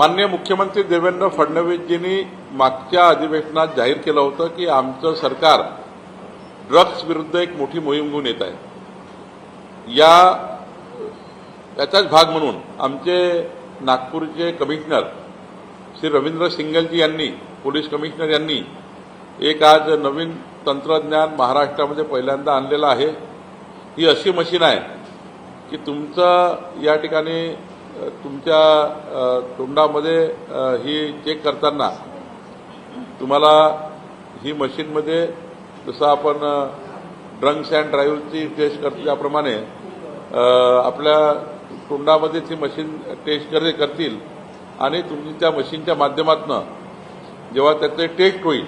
माननीय मुख्यमंत्री देवेंद्र फडणवीसजींनी मागच्या अधिवेशनात जाहीर केलं होतं की आमचं सरकार ड्रग्स विरुद्ध एक मोठी मोहीम घेऊन येत आहे। याचाच भाग म्हणून आमचे नागपूरचे कमिशनर श्री रवींद्र सिंगलजी यांनी, पोलीस कमिशनर यांनी एक आज नवीन तंत्रज्ञान महाराष्ट्रामध्ये पहिल्यांदा आणलेलं आहे। ही अशी मशीन आहे की तुमचं या ठिकाणी तुमच्या तोंडामध्ये ही चेक करताना तुम्हाला ही मशीनमध्ये जसं आपण ड्रंक्स अँड ड्राईव्हची टेस्ट करतो त्याप्रमाणे आपल्या तोंडामध्ये ती मशीन टेस्ट करतील आणि तुम्ही त्या मशीनच्या माध्यमातून जेव्हा त्याचे टेस्ट होईल,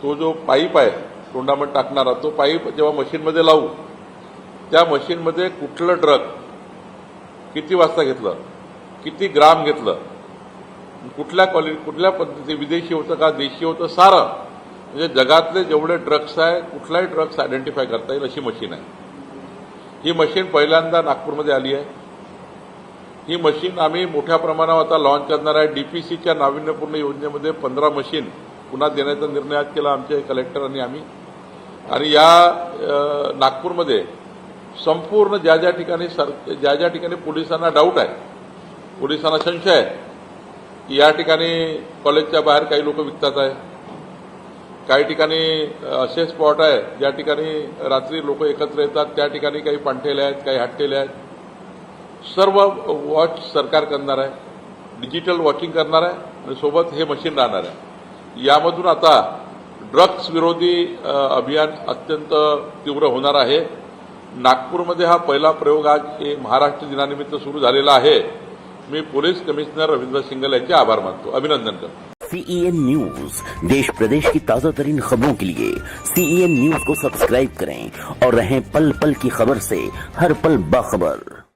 तो जो पाईप आहे तोंडामध्ये टाकणारा, तो पाईप जेव्हा मशीनमध्ये लावू, त्या मशीनमध्ये कुठलं ड्रग किती वाजता घेतलं, किती ग्राम घेतलं, कुठल्या पद्धती, विदेशी होतं का देशी होतं, सारं म्हणजे जगातले जेवढे ड्रग्स आहे कुठलाही ड्रग्स आयडेंटिफाय करता येईल अशी मशीन आहे। ही मशीन पहिल्यांदा नागपूरमध्ये आली आहे। ही मशीन आम्ही मोठ्या प्रमाणावर आता लॉन्च करणार आहे। डीपीसीच्या नाविन्यपूर्ण योजनेमध्ये 15 मशीन पुन्हा देण्याचा निर्णय आज केला आमचे कलेक्टर आणि आम्ही। आणि या नागपूरमध्ये संपूर्ण ज्या ठिकाणी पोलिसांना डाऊट आहे, पोलिसांना संशय आहे की या ठिकाणी कॉलेजच्या बाहेर काही लोक विकतात आहे, काही ठिकाणी असे स्पॉट आहे ज्या ठिकाणी रात्री लोक एकत्र येतात, त्या ठिकाणी काही पांठेले आहेत, काही हटलेले आहेत, सर्व वॉच सरकार करणार आहे, डिजिटल वॉचिंग करणार आहे आणि सोबत हे मशीन राहणार आहे। यामधून आता ड्रग्स विरोधी अभियान अत्यंत तीव्र होणार आहे। नागपूरमध्ये हा पहिला प्रयोग आज महाराष्ट्र दिनानिमित्त सुरू झालेला आहे। मी पोलीस कमिशनर रवींद्र सिंगल यांचे आभार मानतो, अभिनंदन करतो। CEN न्यूज, देश प्रदेश की ताजा तरीन खबरों के लिए CEN न्यूज को सब्सक्राइब करें और रहें पल पल की खबर से हर पल बाखबर।